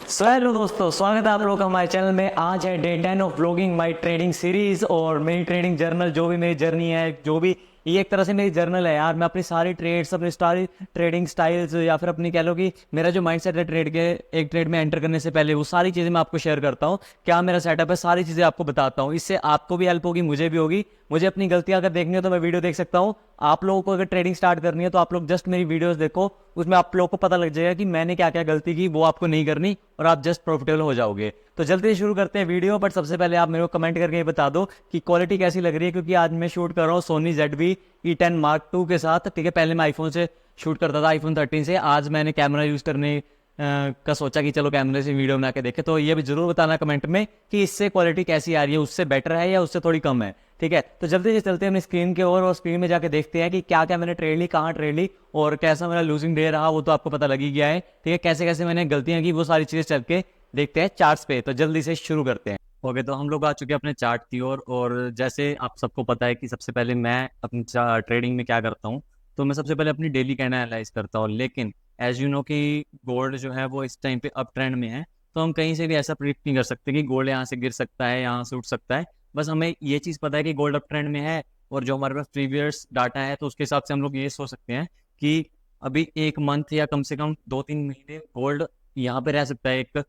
So hello दोस्तों, स्वागत है आप लोगों का हमारे चैनल में। आज है day 10 of blogging my trading series और मेरी ट्रेडिंग जर्नल। जो भी मेरी जर्नी है, जो भी ये एक तरह से मेरी जर्नल है यार। मैं अपनी सारी ट्रेड्स, अपनी सारी ट्रेडिंग स्टाइल्स या फिर अपनी कह लो कि मेरा जो माइंडसेट है ट्रेड के, एक ट्रेड में एंटर करने से पहले, वो सारी चीज़ें मैं आपको शेयर करता हूँ। क्या मेरा सेटअप है, सारी चीज़ें आपको बताता हूँ। इससे आपको भी हेल्प होगी, मुझे भी होगी। मुझे अपनी गलतियाँ अगर देखनी हो तो मैं वीडियो देख सकता हूँ। आप लोगों को अगर ट्रेडिंग स्टार्ट करनी है तो आप लोग जस्ट मेरी वीडियोस देखो, उसमें आप लोगों को पता लग जाएगा कि मैंने क्या क्या गलती की, वो आपको नहीं करनी और आप जस्ट प्रॉफिटेबल हो जाओगे। तो जल्दी से शुरू करते हैं वीडियो। बट सबसे पहले आप मेरे को कमेंट करके ये बता दो कि क्वालिटी कैसी लग रही है, क्योंकि आज मैं शूट कर रहा हूँ सोनी ZV-E10 Mark II के साथ। ठीक है, पहले मैं आईफोन से शूट करता था, आईफोन 13 से। आज मैंने कैमरा यूज़ करने का सोचा कि चलो कैमरे से वीडियो बना के देखे। तो ये भी जरूर बताना कमेंट में कि इससे क्वालिटी कैसी आ रही है, उससे बेटर है या उससे थोड़ी कम है। ठीक है, तो जल्दी से चलते हैं अपनी स्क्रीन के ओर और स्क्रीन में जाके देखते हैं कि क्या क्या मैंने ट्रेड ली, कहाँ ट्रेड ली और कैसा मेरा लूजिंग डे रहा। वो तो आपको पता लग ही गया है। ठीक है, कैसे कैसे मैंने गलतियां की, वो सारी चीज़ें चल के देखते हैं चार्ट्स पे। तो जल्दी से शुरू करते हैं। ओके, तो हम लोग आ चुके हैं अपने चार्ट की ओर। और जैसे आप सबको पता है कि सबसे पहले मैं अपनी ट्रेडिंग में क्या करता हूँ, तो मैं सबसे पहले अपनी डेली कैंडल एनालाइज करता हूँ। लेकिन एज यू नो कि गोल्ड जो है वो इस टाइम पे अप ट्रेंड में है, तो हम कहीं से भी ऐसा प्रिडिक्ट नहीं कर सकते कि गोल्ड यहाँ से गिर सकता है, यहाँ से उठ सकता है। बस हमें ये चीज़ पता है कि गोल्ड अप ट्रेंड में है और जो हमारे पास प्रीवियस डाटा है, तो उसके हिसाब से हम लोग ये सोच सकते हैं कि अभी एक मंथ या कम से कम 2-3 महीने गोल्ड यहाँ पे रह सकता है, एक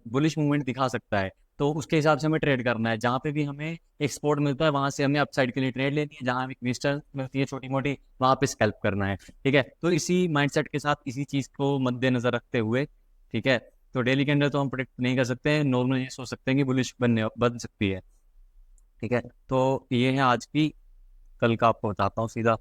बुलिश मूवमेंट दिखा सकता है। तो उसके हिसाब से हमें ट्रेड करना है। जहाँ पे भी हमें एक सपोर्ट मिलता है वहां से हमें अपसाइड के लिए ट्रेड लेनी है, जहाँ हमें रेजिस्टेंस मिलती है छोटी मोटी, वहां पे स्कैल्प करना है। ठीक है, तो इसी माइंडसेट के साथ इसी चीज को मद्देनजर रखते हुए, ठीक है, तो डेली के अंदर तो हम प्रेडिक्ट नहीं कर सकते, नॉर्मल ये सोच सकते हैं कि बुलिश बन सकती है। ठीक है, तो ये है आज की। कल का आपको बताता हूँ सीधा।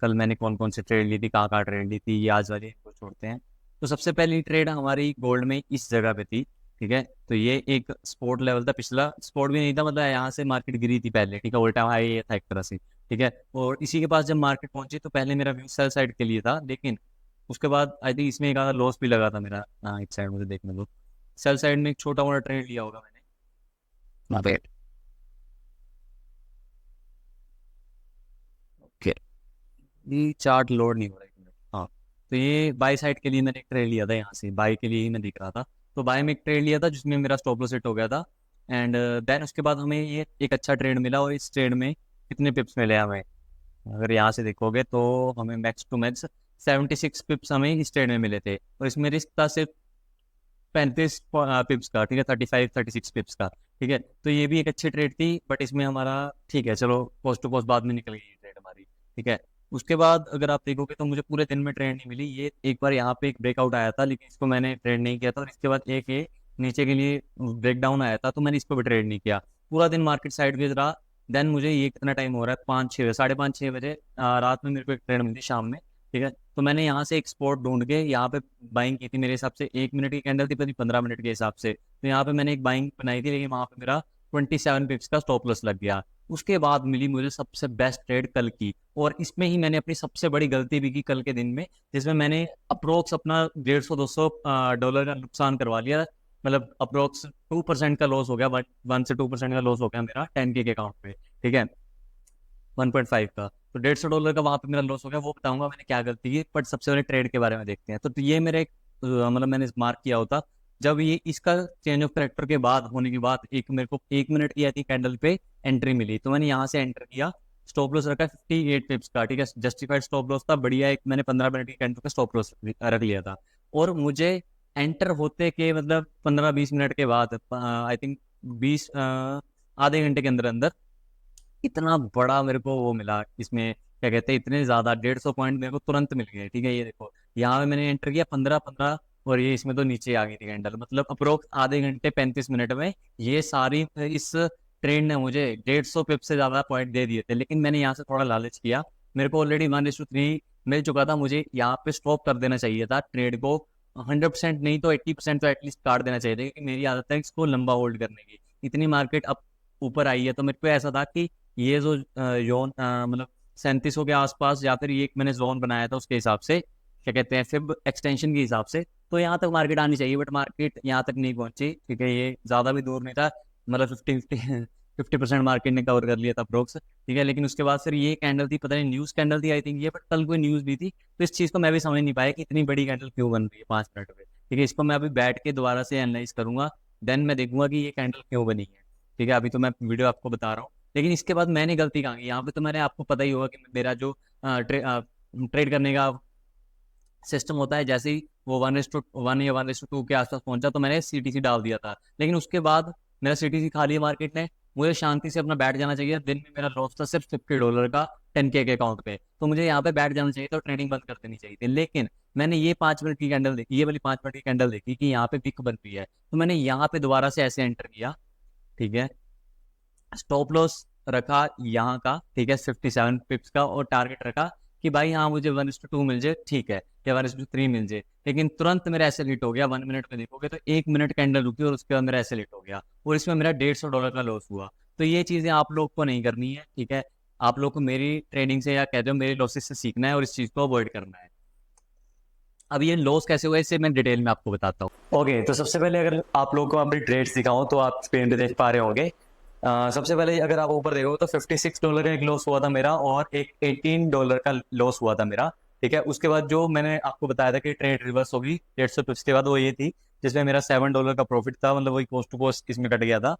कल मैंने कौन कौन से ट्रेड ली थी, कहाँ कहाँ ट्रेड ली थी, ये आज वाली को छोड़ते हैं। तो सबसे पहली ट्रेड हमारी गोल्ड में इस जगह पे थी। ठीक है, तो ये एक स्पोर्ट लेवल था, पिछला स्पोर्ट भी नहीं था, मतलब यहाँ से मार्केट गिरी थी पहले। ठीक है, उल्टा हाई ये था एक तरह से। ठीक है, और इसी के पास जब मार्केट पहुंची तो पहले मेरा व्यू सेल साइड के लिए था, लेकिन उसके बाद आई थिंक इसमें एक आधा लॉस भी लगा था मेरा। हाँ, एक साइड मुझे देखने दो। सेल साइड में एक छोटा मोटा ट्रेड लिया होगा मैंने वहाँ पे। ओके, ये चार्ट लोड नहीं हो रहा है, एक मिनट। हाँ, तो ये बाई साइड के लिए मैंने एक ट्रेड लिया था, यहाँ से बाई के लिए ही मैं दिख रहा था। तो बाई में एक ट्रेड लिया था जिसमें मेरा स्टॉप लॉस हिट हो गया था। एंड देन उसके बाद हमें ये एक अच्छा ट्रेड मिला। और इस ट्रेड में कितने पिप्स मिले हमें, अगर यहाँ से देखोगे तो हमें मैक्स टू मैक्स 76 पिप्स हमें इस ट्रेड में मिले थे। और इसमें रिस्क था सिर्फ 35 पिप्स का। ठीक है, 35-36 पिप्स का। ठीक है, तो ये भी एक अच्छी ट्रेड थी। बट इसमें हमारा, ठीक है चलो, पोस्ट टू पोस्ट बाद में निकल गई ट्रेड हमारी। ठीक है, उसके बाद अगर आप देखोगे तो मुझे पूरे दिन में ट्रेड नहीं मिली। ये एक बार यहाँ पे एक ब्रेकआउट आया था, लेकिन इसको मैंने ट्रेड नहीं किया था। और इसके बाद एक ये नीचे के लिए ब्रेकडाउन आया था, तो मैंने इसको भी ट्रेड नहीं किया। पूरा दिन मार्केट साइडवेज रहा। देन मुझे ये कितना टाइम हो रहा है, 5-6 बजे, 5:30-6 बजे रात में मेरे को एक ट्रेड मिली शाम में। ठीक है, तो मैंने यहाँ से एक स्पॉट ढूंढ के यहाँ पे बाइंग की थी। मेरे हिसाब से 1 मिनट की कैंडल थी, पता नहीं 15 मिनट के हिसाब से। तो यहाँ पे मैंने एक बाइंग बनाई थी, लेकिन वहाँ पे मेरा 27 पिप्स का स्टॉप लॉस लग गया। उसके बाद मिली मुझे सबसे बेस्ट ट्रेड कल की। और इसमें ही मैंने अपनी सबसे बड़ी गलती भी की कल के दिन में, जिसमें मैंने अप्रोक्स अपना 150-200 डॉलर का नुकसान करवा लिया। मतलब अप्रोक्स 2% का लॉस हो गया, 1 से 2% का लॉस हो गया मेरा 10K के अकाउंट पे। ठीक है, 1.5 का। तो 150 डॉलर का वहां पे मेरा लॉस हो गया। वो बताऊंगा मैंने क्या गलती की, बट सबसे पहले ट्रेड के बारे में देखते हैं। तो ये मेरे मतलब मैंने मार्क किया होता जब ये इसका चेंज ऑफ करेक्टर के बाद होने के बाद एक मेरे को 1 मिनट की आई थी कैंडल पे एंट्री मिली, तो मैंने यहाँ से एंटर किया। स्टॉप लॉस रखा 58 पिप्स का। ठीक है, जस्टिफाइड स्टॉप लॉस था, बढ़िया। एक मैंने 15 मिनट की कैंडल का स्टॉप लॉस रख लिया था। और मुझे एंटर होते के मतलब 15-20 मिनट के बाद, आई थिंक 20 आधे घंटे के अंदर अंदर इतना बड़ा मेरे को वो मिला। इसमें क्या कहते हैं, इतने ज्यादा 150 पॉइंट मेरे को तुरंत मिल गए। ठीक है, ये देखो यहाँ पे मैंने एंटर किया 15-15, और ये इसमें तो नीचे आ गई थी कैंडल। मतलब अप्रोक्स आधे घंटे 35 मिनट में ये सारी इस ट्रेंड ने मुझे 150 पिप से ज्यादा पॉइंट दे दिए थे। लेकिन मैंने यहाँ से थोड़ा लालच किया। मेरे को ऑलरेडी 1:3 मिल चुका था। मुझे यहाँ पे स्टॉप कर देना चाहिए था ट्रेड को। 100% नहीं तो 80% तो एटलीस्ट काट देना चाहिए था, क्योंकि मेरी आदत है इसको लंबा होल्ड करने की। इतनी मार्केट अब ऊपर आई है, तो मेरे को ऐसा था कि ये जो जोन मतलब 3700 के आसपास, या फिर ये एक मैंने जोन बनाया था उसके हिसाब से, क्या कहते हैं, फिब एक्सटेंशन के हिसाब से, तो यहाँ तक मार्केट आनी चाहिए। बट मार्केट यहाँ तक नहीं पहुंची। ठीक है, ये ज्यादा भी दूर नहीं था, मतलब 50% मार्केट ने कवर कर लिया था अप्रोक्स। ठीक है, लेकिन उसके बाद फिर ये कैंडल थी, पता नहीं न्यूज कैंडल थी आई थिंक ये, बट कल कोई न्यूज भी थी। तो इस चीज को मैं भी समझ नहीं पाया कि इतनी बड़ी कैंडल क्यों बन रही है 5 मिनट में। ठीक है, इसको मैं अभी बैठ के दोबारा से एनालाइज करूंगा, देन मैं देखूंगा कि ये कैंडल क्यों बनी है। ठीक है, अभी तो मैं वीडियो आपको बता रहा हूँ, लेकिन इसके बाद मैंने गलती कहाँ की यहाँ पे। तो मैंने आपको पता ही होगा कि मेरा जो ट्रेड करने का सिस्टम होता है, जैसे ही वो 1:1 या 1:2 के आसपास पहुंचा तो मैंने सीटीसी डाल दिया था, लेकिन उसके बाद मेरा सीटीसी खा लिया मार्केट ने। मुझे शांति से अपना बैठ जाना चाहिए, दिन में मेरा लॉस था सिर्फ $50 का 10K के अकाउंट पे, तो मुझे यहाँ पे बैठ जाना चाहिए तो ट्रेडिंग बंद कर देनी चाहिए थी। लेकिन मैंने ये 5 मिनट की कैंडल देखी, ये वाली 5 मिनट की कैंडल देखी कि यहाँ पे पिक बन रही है, तो मैंने यहाँ पे दोबारा से ऐसे एंटर किया। ठीक है, स्टॉप लॉस रखा यहाँ का, ठीक है, 57 पिप्स का, और टारगेट रखा कि भाई हाँ मुझे 1:2 मिल जाए, ठीक है, या 1:3 मिल जाए। लेकिन तुरंत मेरा ऐसे लिट हो गया, 1 मिनट में देखोगे तो 1 मिनट कैंडल रुकी और उसके बाद मेरा ऐसे लिट हो गया, और इसमें मेरा $150 का लॉस हुआ। तो ये चीज़ें आप लोग को नहीं करनी है। ठीक है, आप लोग को मेरी ट्रेडिंग से या कहते हो मेरे लॉसेस से सीखना है और इस चीज़ को अवॉइड करना है। अब ये लॉस कैसे हुआ इससे मैं डिटेल में आपको बताता हूँ। ओके, तो सबसे पहले अगर आप लोगों को अपनी ट्रेड्स दिखाऊं तो आप स्क्रीन पे देख पा रहे होंगे। सबसे पहले अगर आप ऊपर देखो तो $56 का एक लॉस हुआ था मेरा, और एक $18 का लॉस हुआ था मेरा। ठीक है, उसके बाद जो मैंने आपको बताया था कि ट्रेड रिवर्स होगी 150 पिप्स के बाद, वो ये थी जिसमें मेरा $7 का प्रॉफिट था, मतलब वही कोस्ट टू कोस्ट इसमें कट गया था।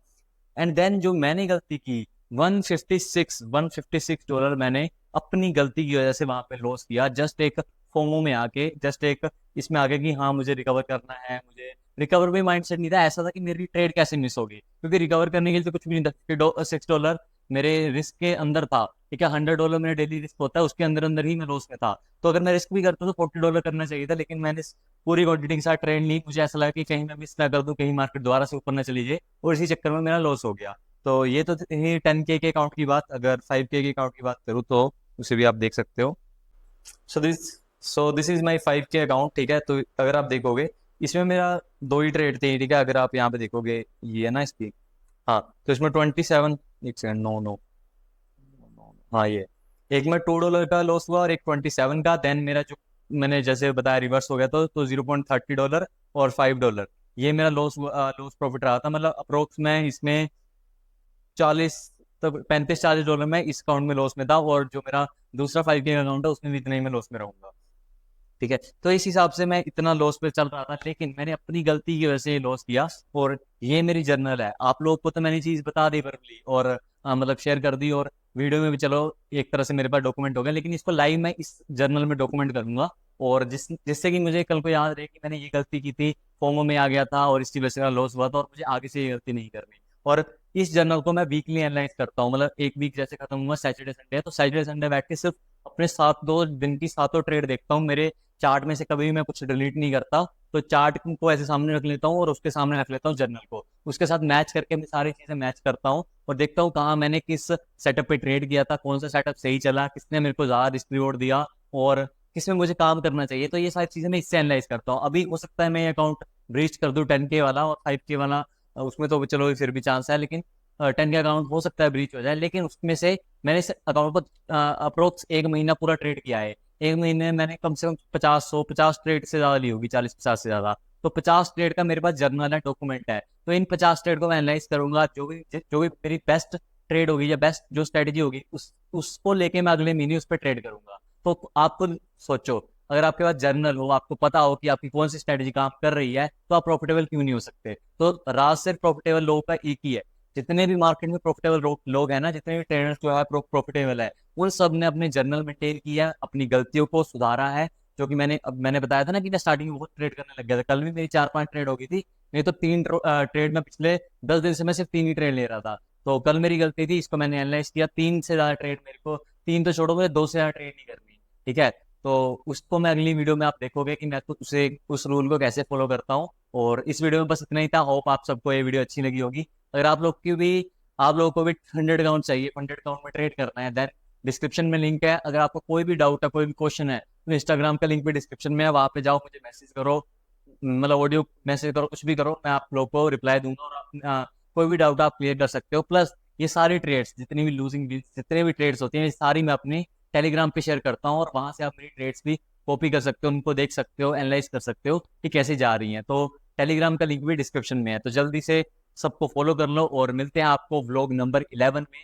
एंड देन जो मैंने गलती की, $156 मैंने अपनी गलती की वजह से वहां पे लॉस किया, जस्ट एक फोमो में आके, जस्ट एक इसमें आके कि हाँ मुझे रिकवर करना है, मुझे रिकवर भी माइंडसेट नहीं था, ऐसा था कि मेरी ट्रेड कैसे मिस होगी, क्योंकि रिकवर करने के लिए तो कुछ भी नहीं था। $6 मेरे रिस्क के अंदर था। ठीक है, $100 मेरा डेली रिस्क होता है, उसके अंदर अंदर ही मैं लॉस में था। तो अगर मैं रिस्क भी करता तो $40 करना चाहिए था, लेकिन मैंने पूरी क्वांटिटी के साथ ट्रेड ली। मुझे ऐसा लगा कि कहीं मैं मिस ना कर दूं, कहीं मार्केट दोबारा से ऊपर ना चली जाए, और इसी चक्कर में मेरा लॉस हो गया। तो ये तो थी 10K के अकाउंट की बात। अगर 5K के अकाउंट की बात करूँ तो उसे भी आप देख सकते हो। So this so this is my 5K account. ठीक है, तो अगर आप देखोगे इसमें मेरा दो ही ट्रेड थे। ठीक है, अगर आप यहाँ पे देखोगे, ये है ना इसकी, हाँ, तो इसमें 27, एक सेकंड, नो नो, हाँ ये, एक में $2 का लॉस हुआ और एक 27 का। देन मेरा जो मैंने जैसे बताया रिवर्स हो गया तो $0.30 और $5 ये मेरा लॉस लॉस प्रॉफिट रहा था। मतलब अप्रोक्स में इसमें 40 तक 35-40 डॉलर में इस अकाउंट में लॉस में था, और जो मेरा दूसरा 5K अकाउंट है उसमें भी इतने ही में लॉस में रहूंगा। ठीक है, तो इस हिसाब से मैं इतना लॉस पे चल रहा था, लेकिन मैंने अपनी गलती की वजह से लॉस किया। और ये मेरी जर्नल है, आप लोग को तो मैंने चीज बता दी verbally और मतलब शेयर कर दी, और वीडियो में भी चलो एक तरह से मेरे पास डॉक्यूमेंट हो गया, लेकिन इसको लाइव मैं इस जर्नल में डॉक्यूमेंट करूंगा, और जिससे कि मुझे कल को याद रहे कि मैंने ये गलती की थी, फोमो में आ गया था और इसकी वजह से मेरा लॉस हुआ था, और मुझे आगे से ये गलती नहीं करनी। और इस जर्नल को मैं वीकली एनालाइज करता हूँ, मतलब एक वीक जैसे खत्म हुआ सैटरडे संडे, तो सैटरडे संडे बैठ के सिर्फ अपने 7 दिन की 7 ट्रेड देखता हूँ। मेरे चार्ट में से कभी भी मैं कुछ डिलीट नहीं करता, तो चार्ट को ऐसे सामने रख लेता हूँ और उसके सामने रख लेता हूँ जर्नल को, उसके साथ मैच करके मैं सारी चीजें मैच करता हूँ, और देखता हूँ कहाँ मैंने किस सेटअप पे ट्रेड किया था, कौन सा सेटअप सही चला, किसने मेरे को ज्यादा रिस्क रिवॉर्ड दिया, और किसमें मुझे काम करना चाहिए। तो ये सारी चीजें मैं इससे एनालाइज करता हूँ। अभी हो सकता है मैं ये अकाउंट ब्रीच कर दूं 10K वाला, और 5K वाला उसमें तो चलो फिर भी चांस है, लेकिन 10K अकाउंट हो सकता है ब्रीच हो जाए। लेकिन उसमें से मैंने इस अकाउंट पर अप्रोक्स 1 महीना पूरा ट्रेड किया है। 1 महीने में मैंने कम से कम 50 ट्रेड से ज्यादा ली होगी, 40-50 से ज्यादा। तो 50 ट्रेड का मेरे पास जर्नल है, डॉक्यूमेंट है। तो इन 50 ट्रेड को मैं एनालाइज करूंगा, जो भी मेरी बेस्ट ट्रेड होगी या बेस्ट जो स्ट्रेटेजी होगी उसको लेके मैं अगले महीने उस पर ट्रेड करूंगा। तो आपको सोचो, अगर आपके पास जर्नल हो, आपको पता हो कि आपकी कौन सी स्ट्रेटेजी काम कर रही है, तो आप प्रॉफिटेबल क्यों नहीं हो सकते। तो राज सिर्फ प्रॉफिटेबल लोगों का एक ही है। जितने भी मार्केट में प्रॉफिटेबल लोग हैं ना, जितने भी ट्रेडर्स जो है प्रॉफिटेबल है, उन सब ने अपने जर्नल मेंटेन किया, अपनी गलतियों को सुधारा है। जो कि मैंने बताया था ना कि मैं स्टार्टिंग में बहुत ट्रेड करने लग गया था, कल भी मेरी 4-5 ट्रेड हो गई थी। नहीं तो 3 ट्रेड में पिछले 10 दिन से मैं सिर्फ 3 ही ट्रेड ले रहा था। तो कल मेरी गलती थी, इसको मैंने एनालाइज किया। 3 से ज्यादा ट्रेड मेरे को, 3 तो छोड़ो, मुझे 2 से ज्यादा ट्रेड नहीं करनी। ठीक है, तो उसको मैं अगली वीडियो में आप देखोगे कि मैं तो उस रूल को कैसे फॉलो करता हूँ। और इस वीडियो में बस इतना ही था। होप आप सबको ये वीडियो अच्छी लगी होगी। अगर आप लोगों को भी फंडेड अकाउंट चाहिए, फंडेड अकाउंट में ट्रेड करना है, देन डिस्क्रिप्शन में लिंक है। अगर आपको कोई भी डाउट है, कोई भी क्वेश्चन है, तो इंस्टाग्राम का लिंक भी डिस्क्रिप्शन में है, वहां पे जाओ, मुझे मैसेज करो, मतलब ऑडियो मैसेज करो, कुछ भी करो, मैं आप लोग को रिप्लाई दूंगा, और कोई भी डाउट आप क्लियर कर सकते हो। प्लस ये सारी ट्रेड्स, जितनी भी लूजिंग जितने भी ट्रेड्स होती हैं, ये सारी मैं अपनी टेलीग्राम पे शेयर करता हूँ, और वहां से आप मेरी ट्रेड्स भी कॉपी कर सकते हो, उनको देख सकते हो, एनालाइज कर सकते हो कि कैसे जा रही हैं। तो टेलीग्राम का लिंक भी डिस्क्रिप्शन में है, तो जल्दी से सबको फॉलो कर लो, और मिलते हैं आपको व्लॉग नंबर 11 में।